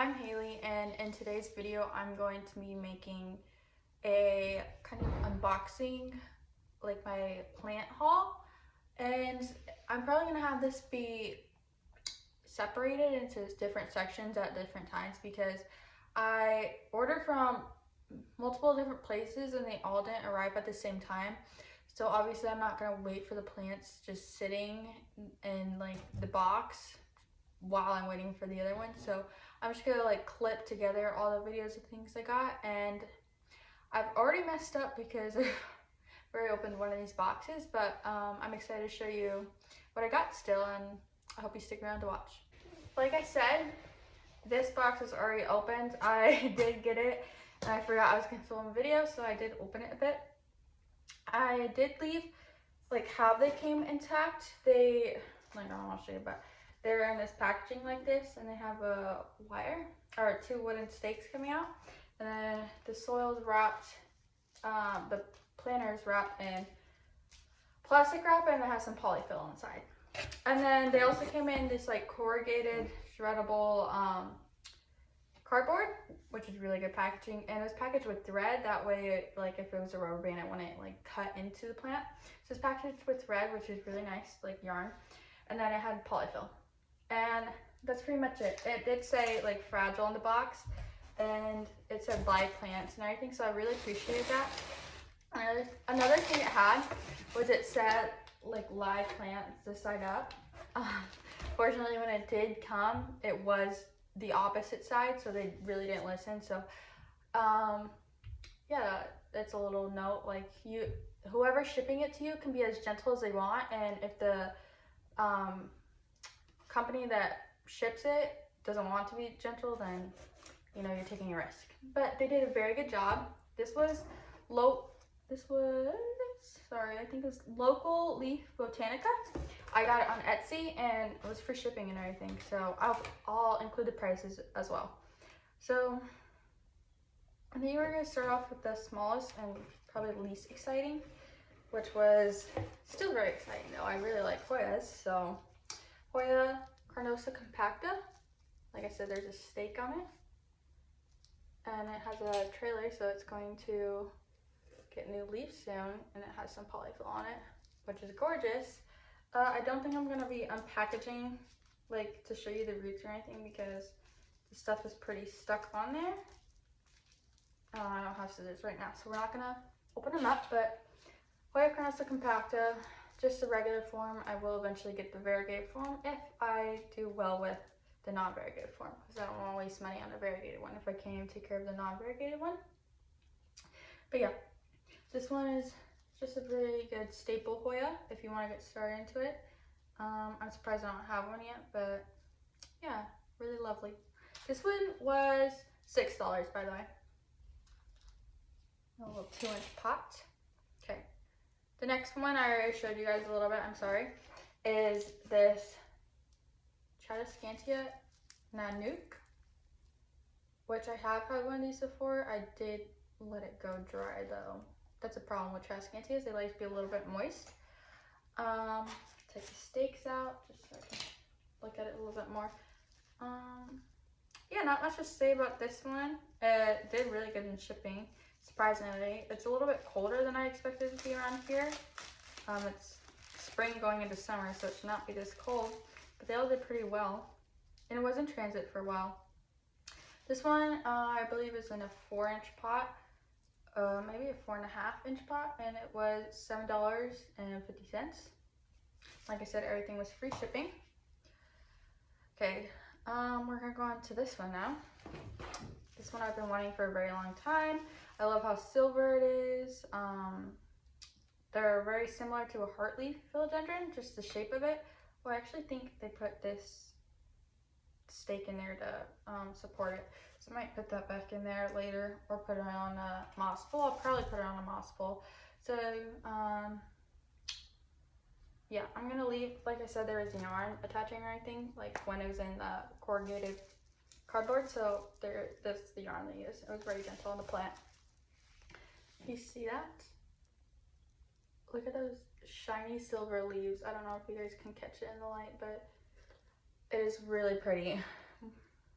I'm Haley, and in today's video I'm going to be making a kind of unboxing, like my plant haul. And I'm probably going to have this be separated into different sections at different times because I ordered from multiple different places and they all didn't arrive at the same time. So obviously I'm not going to wait for the plants just sitting in like the box while I'm waiting for the other one. So I'm just gonna like clip together all the videos of things I got, and I've already messed up because I've already opened one of these boxes, but I'm excited to show you what I got still, and I hope you stick around to watch. Like I said, this box is already opened. I did get it and I forgot I was gonna film a video, so I did open it a bit. I did leave like how they came intact. They, like, I don't want to show you, but they're in this packaging like this, and they have a wire or two wooden stakes coming out, and then the soil is wrapped, the planter is wrapped in plastic wrap, and it has some polyfill inside. And then they also came in this like corrugated shreddable cardboard, which is really good packaging, and it was packaged with thread. That way, like if it was a rubber band, it wouldn't like cut into the plant. So it's packaged with thread, which is really nice, like yarn. And then it had polyfill. And that's pretty much it. It did say like fragile in the box, and it said live plants and everything, so I really appreciated that. Another thing it had was it said like live plants this side up. Fortunately, when it did come, it was the opposite side, so they really didn't listen. So yeah, it's a little note, like whoever's shipping it to you can be as gentle as they want, and if the company that ships it doesn't want to be gentle, then you know you're taking a risk. But they did a very good job. This was sorry, I think it was Local Leaf Botanica. I got it on Etsy and it was for shipping and everything, so I'll include the prices as well. So I think we're going to start off with the smallest and probably least exciting, which was still very exciting though. I really like Hoyas. So Hoya carnosa compacta. Like I said, there's a stake on it, and it has a trailer, so it's going to get new leaves soon, and it has some polyfill on it, which is gorgeous. I don't think I'm going to be unpackaging like to show you the roots or anything because the stuff is pretty stuck on there. I don't have scissors right now, so we're not going to open them up. But Hoya carnosa compacta, just the regular form. I will eventually get the variegated form if I do well with the non-variegated form, because I don't want to waste money on a variegated one if I can't even take care of the non-variegated one. But yeah, this one is just a really good staple Hoya if you want to get started into it. I'm surprised I don't have one yet, but yeah, really lovely. This one was $6, by the way. A little 2-inch pot. Okay. The next one I already showed you guys a little bit, I'm sorry, is this Chadascantia Nanook, which I have had one of these before. I did let it go dry though. That's a problem with Chadascantias, they like to be a little bit moist. Take the stakes out just so I can look at it a little bit more. Yeah, not much to say about this one. It did really good in shipping. Surprisingly, it's a little bit colder than I expected it to be around here. It's spring going into summer, so it should not be this cold, but they all did pretty well, and it was in transit for a while. This one, I believe, is in a 4-inch pot, maybe a 4.5-inch pot, and it was $7.50. Like I said, everything was free shipping. Okay, we're gonna go on to this one now. This one I've been wanting for a very long time. I love how silver it is. They're very similar to a heartleaf philodendron, just the shape of it. Well, I actually think they put this stake in there to support it. So I might put that back in there later, or put it on a moss pole. I'll probably put it on a moss pole. So yeah, I'm gonna leave, like I said, there is yarn attaching or anything, like when it was in the corrugated cardboard. So that's the yarn they use. It was very gentle on the plant. You see that? Look at those shiny silver leaves. I don't know if you guys can catch it in the light, but it is really pretty.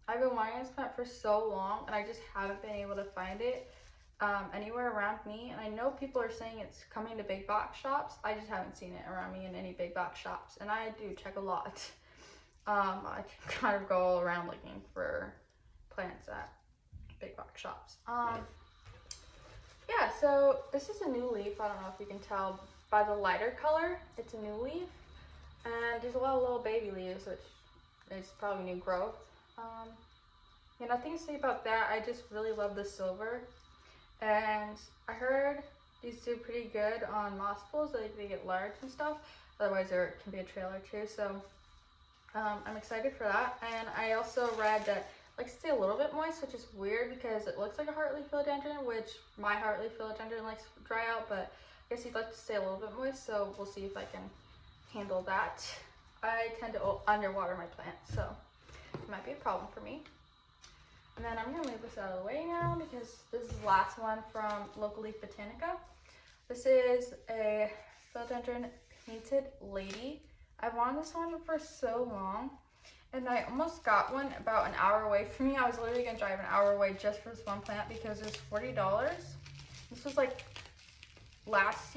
I've been wanting this plant for so long, and I just haven't been able to find it anywhere around me. And I know people are saying it's coming to big box shops. I just haven't seen it around me in any big box shops, and I do check a lot. I kind of go around looking for plants at big box shops. Yeah, so this is a new leaf. I don't know if you can tell by the lighter color. It's a new leaf, and there's a lot of little baby leaves, which is probably new growth. Yeah, nothing to say about that. I just really love the silver, and I heard these do pretty good on moss pools. Like they get large and stuff. Otherwise, there can be a trailer too. So I'm excited for that. And I also read that it likes to stay a little bit moist, which is weird because it looks like a heartleaf philodendron, which my heartleaf philodendron likes to dry out, but I guess he'd like to stay a little bit moist. So we'll see if I can handle that. I tend to underwater my plants, so it might be a problem for me. And then I'm gonna move this out of the way now because this is the last one from Local Leaf Botanica. This is a philodendron painted lady. I've wanted this one for so long, and I almost got one about an hour away from me. I was literally gonna drive an hour away just for this one plant because it's $40. This was like last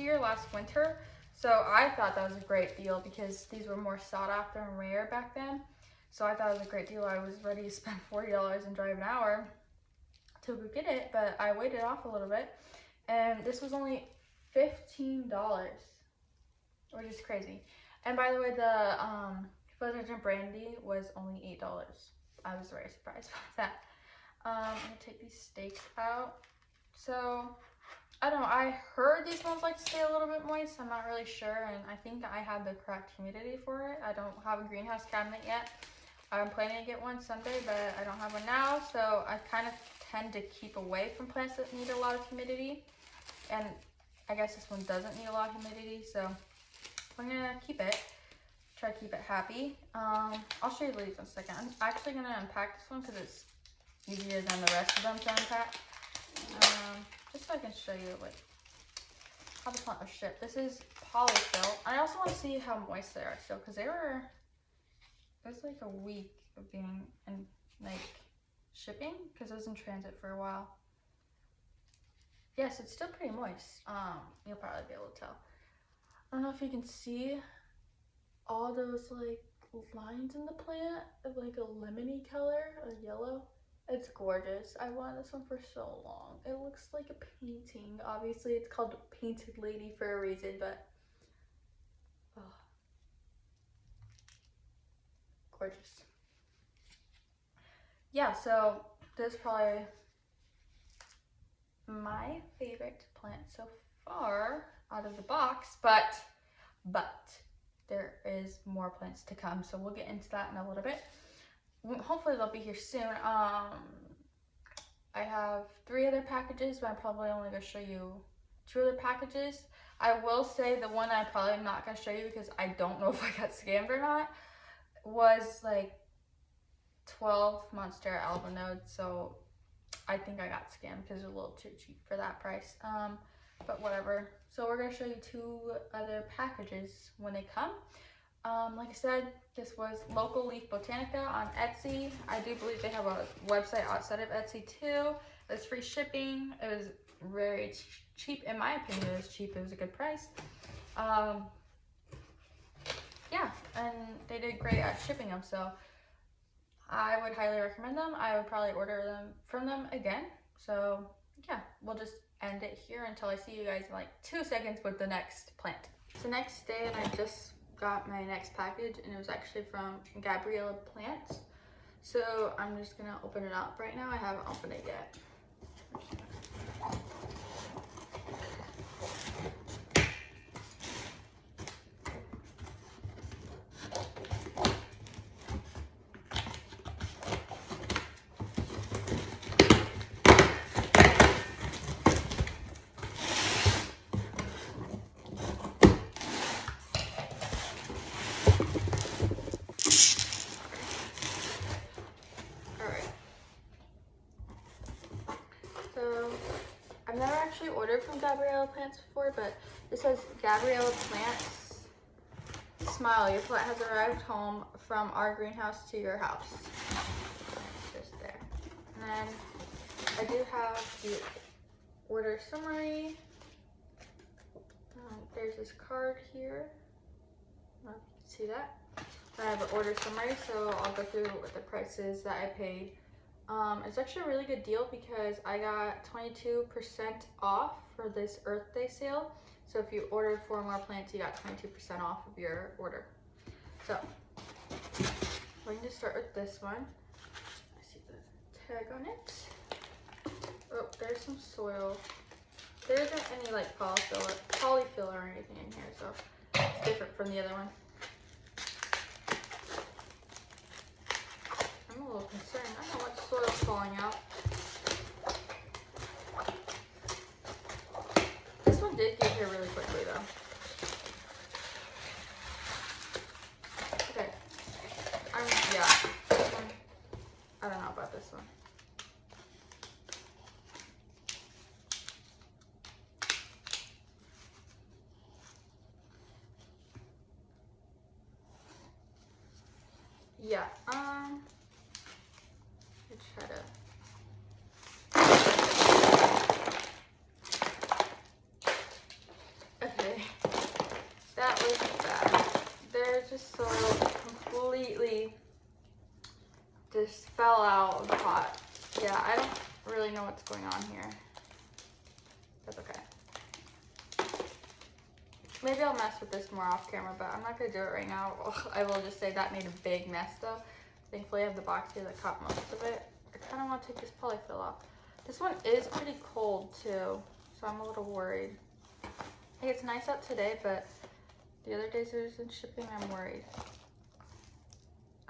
winter. So I thought that was a great deal because these were more sought after and rare back then. So I thought it was a great deal. I was ready to spend $40 and drive an hour to go get it, but I waited off a little bit. And this was only $15, which is crazy. And by the way, the philodendron brandy was only $8. I was very surprised about that. I'm gonna take these stakes out. So I don't know, I heard these ones like to stay a little bit moist. I'm not really sure, and I think I have the correct humidity for it. I don't have a greenhouse cabinet yet. I'm planning to get one someday, but I don't have one now, so I kind of tend to keep away from plants that need a lot of humidity. And I guess this one doesn't need a lot of humidity, so I'm gonna keep it. Try to keep it happy. I'll show you the leaves in a second. I'm actually gonna unpack this one because it's easier than the rest of them to unpack. Just so I can show you like how the plant was shipped. This is polyfill. I also want to see how moist they are still, because it was like a week of being in like shipping because it was in transit for a while. Yes, it's still pretty moist. You'll probably be able to tell. I don't know if you can see all those like lines in the plant of like a lemony color or yellow. It's gorgeous. I wanted this one for so long. It looks like a painting. Obviously, it's called Painted Lady for a reason, but oh, gorgeous. Yeah, so this is probably my favorite plant so far out of the box, but there is more plants to come, so we'll get into that in a little bit. Hopefully they'll be here soon. I have 3 other packages, but I'm probably only going to show you 2 other packages. I will say the one I'm probably not going to show you because I don't know if I got scammed or not was like 12 Monstera albinodes, so I think I got scammed because it's a little too cheap for that price. But whatever. So we're going to show you 2 other packages when they come. Like I said, this was Local Leaf Botanica on Etsy. I do believe they have a website outside of Etsy too. It's free shipping. It was very cheap. In my opinion, it was cheap. It was a good price. Yeah, and they did great at shipping them, so I would highly recommend them. I would probably order them from them again. So yeah, we'll just end it here until I see you guys in like 2 seconds with the next plant. It's the next day and I just got my next package, and it was actually from Gabriella Plants. So I'm just gonna open it up right now. I haven't opened it yet. I've never actually ordered from Gabriella Plants before, but it says Gabriella Plants, smile, your plant has arrived home from our greenhouse to your house. This the order summary. There's this card here. I don't know if you can see that. I have an order summary, so I'll go through the prices that I paid. It's actually a really good deal because I got 22% off for this Earth Day sale. So if you ordered 4 more plants, you got 22% off of your order. So we're going to start with this one. I see the tag on it. Oh, there's some soil. There isn't any like polyfill or anything in here, so it's different from the other one. I'm a little concerned. I don't know what soil's falling out. This one did get here really quickly though. Okay. Yeah. This one, I don't know about this one. Yeah, let's try to. Okay, that was bad. There's just soil completely just fell out of the pot. Yeah, I don't really know what's going on here. That's okay. Maybe I'll mess with this more off camera, but I'm not gonna do it right now. I will just say that made a big mess though. Thankfully I have the box here that caught most of it. I kind of want to take this polyfill off. This one is pretty cold too, so I'm a little worried. Hey, it's nice out today, but the other days it isn't shipping, I'm worried.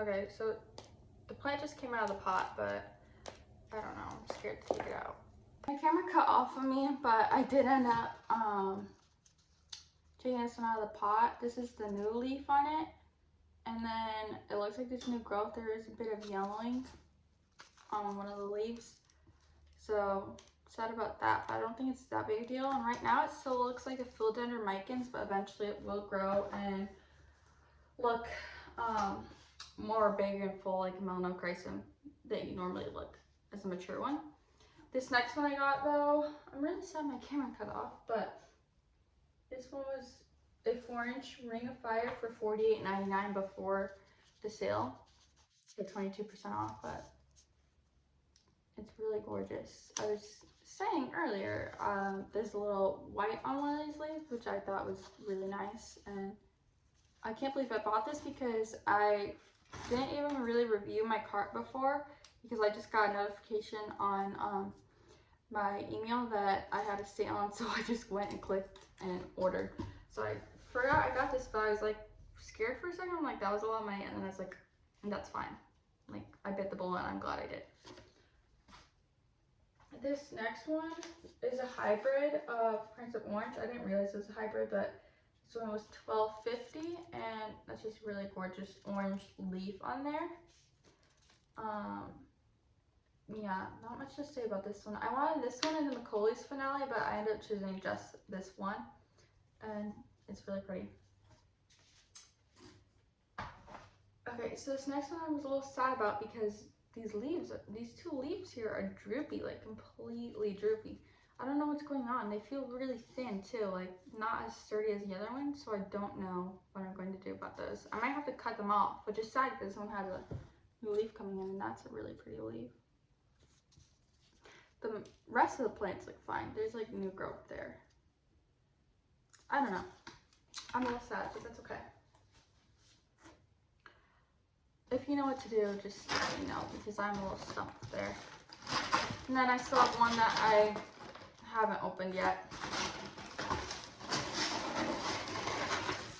Okay, so the plant just came out of the pot, but I don't know, I'm scared to take it out. My camera cut off of me, but I did end up taking this one out of the pot. This is the new leaf on it. And then it looks like there's new growth. There is a bit of yellowing on one of the leaves. So sad about that, but I don't think it's that big a deal. And right now it still looks like a philodendron, but eventually it will grow and look more big and full like a melanochrysum that you normally look as a mature one. This next one I got though, I'm really sad my camera cut off, but this one was a 4-inch ring of fire for $48.99 before the sale. It's 22% off, but it's really gorgeous. I was saying earlier, there's a little white on one of these leaves, which I thought was really nice. And I can't believe I bought this because I didn't even really review my cart before, because I just got a notification on my email that I had to stay on, so I just went and clicked and ordered. So I forgot I got this, but I was like scared for a second. I'm like, that was a lot of money, and then I was like, that's fine. Like, I bit the bullet and I'm glad I did. This next one is a hybrid of Prince of Orange. I didn't realize it was a hybrid, but this one was $12.50, and that's just really gorgeous orange leaf on there. Yeah, not much to say about this one. I wanted this one in the Macaulay's finale, but I ended up choosing just this one, and it's really pretty. Okay, so this next one I was a little sad about because these 2 leaves here are droopy, like completely droopy. I don't know what's going on. They feel really thin too, like not as sturdy as the other one, so I don't know what I'm going to do about those. I might have to cut them off, which is sad because this one has a new leaf coming in, and that's a really pretty leaf. The rest of the plants look fine. There's like new growth there. I don't know. I'm a little sad, but that's okay. If you know what to do, just let me know, because I'm a little stumped there. And then I still have one that I haven't opened yet.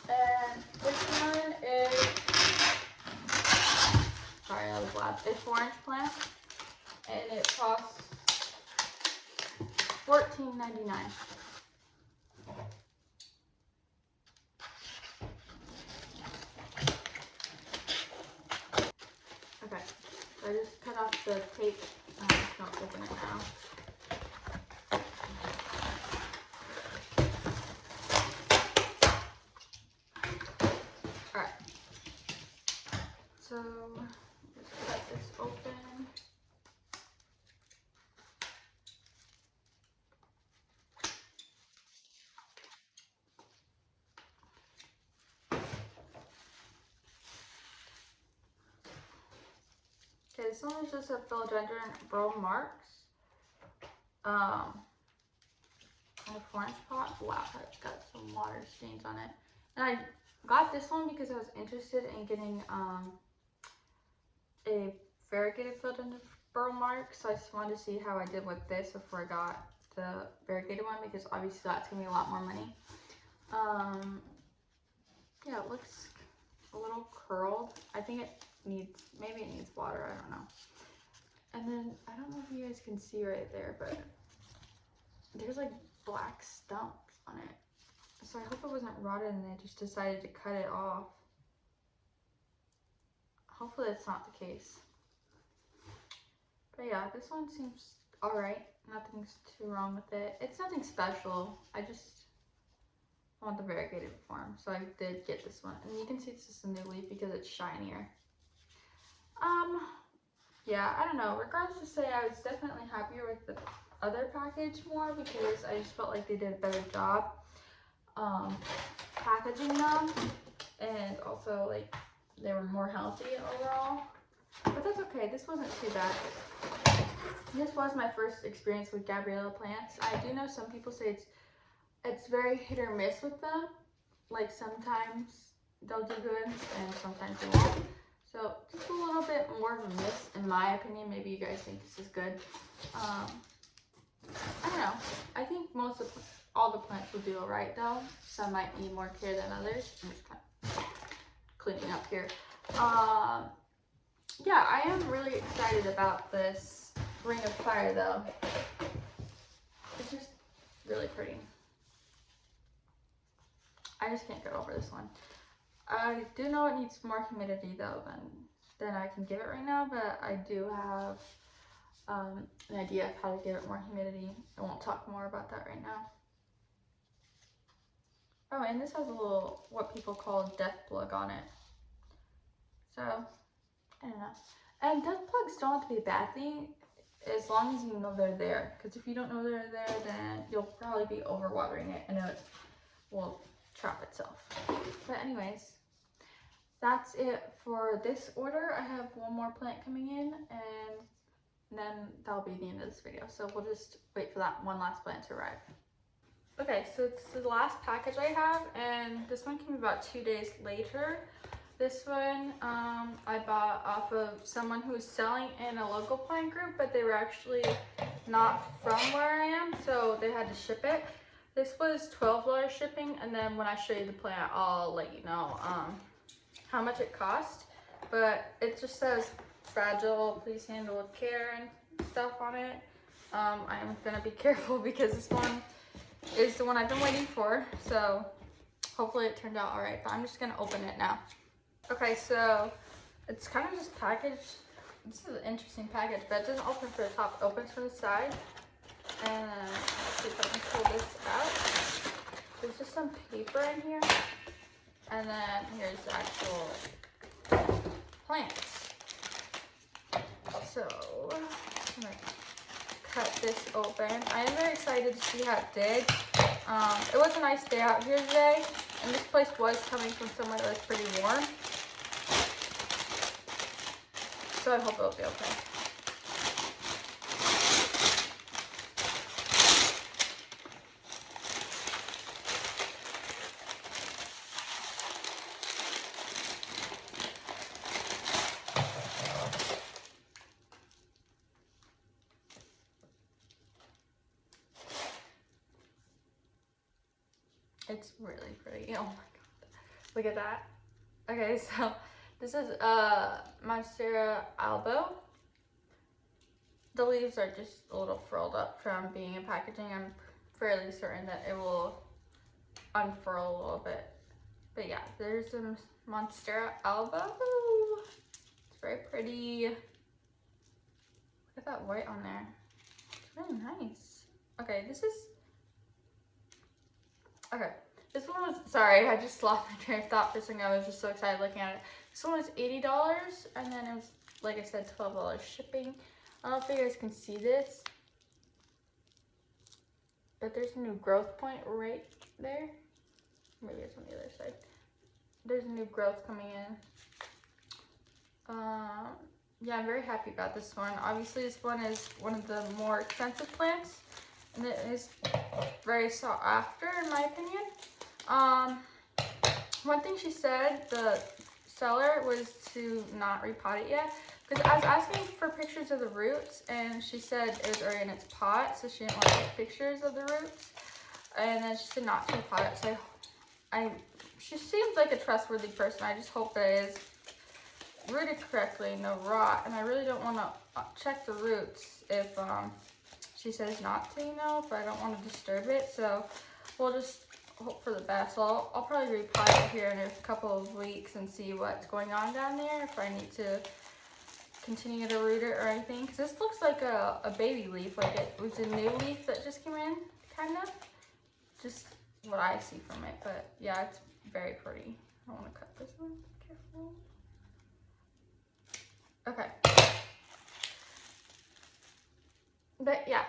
And this one is, sorry, that was loud. It's 4-inch plant, and it costs $14.99. Okay, so I just cut off the tape. I'm just gonna open it now. Alright, so just cut this open. This one is just a philodendron burl marks. In a 4-inch pot. Wow, it's got some water stains on it. And I got this one because I was interested in getting a variegated philodendron burl mark. So I just wanted to see how I did with this before I got the variegated one, because obviously that's gonna be a lot more money. Yeah, it looks a little curled. I think maybe it needs water, I don't know. And then, I don't know if you guys can see right there, but there's like black stumps on it. So I hope it wasn't rotted and they just decided to cut it off. Hopefully that's not the case. But yeah, this one seems alright. Nothing's too wrong with it. It's nothing special. I just want the variegated form. So I did get this one. And you can see it's just a new leaf because it's shinier. Yeah, I don't know. Regardless to say, I was definitely happier with the other package more because I just felt like they did a better job packaging them, and also like they were more healthy overall. But that's okay. This wasn't too bad. This was my first experience with Gabriella plants. I do know some people say it's very hit or miss with them. Like sometimes they'll do good and sometimes they won't. So just a little bit more of a miss in my opinion. Maybe you guys think this is good. I don't know. I think all the plants will do alright though. Some might need more care than others. I'm just kind of cleaning up here. Yeah, I am really excited about this Ring of Fire though. It's just really pretty. I just can't get over this one. I do know it needs more humidity though than I can give it right now, but I do have an idea of how to give it more humidity. I won't talk more about that right now. Oh, and this has a little, what people call death plug on it. So, I don't know. And death plugs don't have to be a bad thing as long as you know they're there. Because if you don't know they're there, then you'll probably be overwatering it and it will trap itself. But anyways, that's it for this order. I have one more plant coming in and then that'll be the end of this video. So we'll just wait for that one last plant to arrive. Okay, so it's the last package I have, and this one came about 2 days later. This one I bought off of someone who was selling in a local plant group, but they were actually not from where I am, so they had to ship it. This was $12 shipping, and then when I show you the plant, I'll let you know how much it cost. But it just says fragile, please handle with care and stuff on it. I'm gonna be careful because this one is the one I've been waiting for, so hopefully it turned out all right, but I'm just gonna open it now. Okay, so it's kind of just packaged. This is an interesting package, but it doesn't open from the top, it opens from the side. And let's see if I can pull this out. There's just some paper in here, and then here's the actual plants. So I'm gonna cut this open. I am very excited to see how it did. It was a nice day out here today, and this place was coming from somewhere that was pretty warm. So I hope it'll be okay. It's really pretty. Oh my god. Look at that. Okay, so this is Monstera albo. The leaves are just a little furled up from being in packaging. I'm fairly certain that it will unfurl a little bit. But yeah, there's some Monstera albo. It's very pretty. Look at that white on there. It's really nice. Okay, okay, this one was, sorry, I just lost my train of thought for a second. I was just so excited looking at it. This one was $80, and then it was, like I said, $12 shipping. I don't know if you guys can see this, but there's a new growth point right there. Maybe it's on the other side. There's a new growth coming in. yeah, I'm very happy about this one. Obviously, this one is one of the more expensive plants, and it is very sought after, in my opinion. One thing she said, the seller, was to not repot it yet, because I was asking for pictures of the roots, and she said it was already in its pot, so she didn't want to take pictures of the roots. And then she said not to repot it, so she seems like a trustworthy person. I just hope that it is rooted correctly, no rot, and I really don't want to check the roots if she says not to, you know, if I don't want to disturb it. So we'll just hope for the best. So I'll probably repot it here in a couple of weeks and see what's going on down there, if I need to continue to root it or anything, because this looks like a baby leaf, like it was a new leaf that just came in, kind of, just what I see from it. But yeah, it's very pretty. I don't want to cut this one, careful. Okay. But yeah,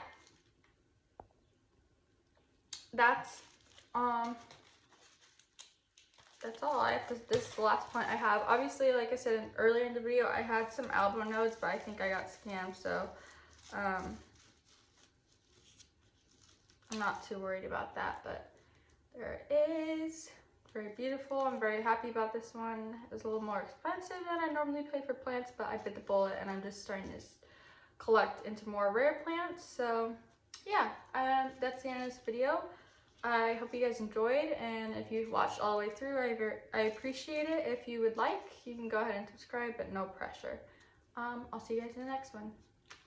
that's all I have. This is the last plant I have. Obviously, like I said earlier in the video, I had some albinodes, but I think I got scammed, so I'm not too worried about that. But there it is. Very beautiful. I'm very happy about this one. It was a little more expensive than I normally pay for plants, but I bit the bullet, and I'm just starting to collect into more rare plants. So yeah, that's the end of this video. I hope you guys enjoyed, and if you watched all the way through, I appreciate it. If you would like, you can go ahead and subscribe, but no pressure. I'll see you guys in the next one.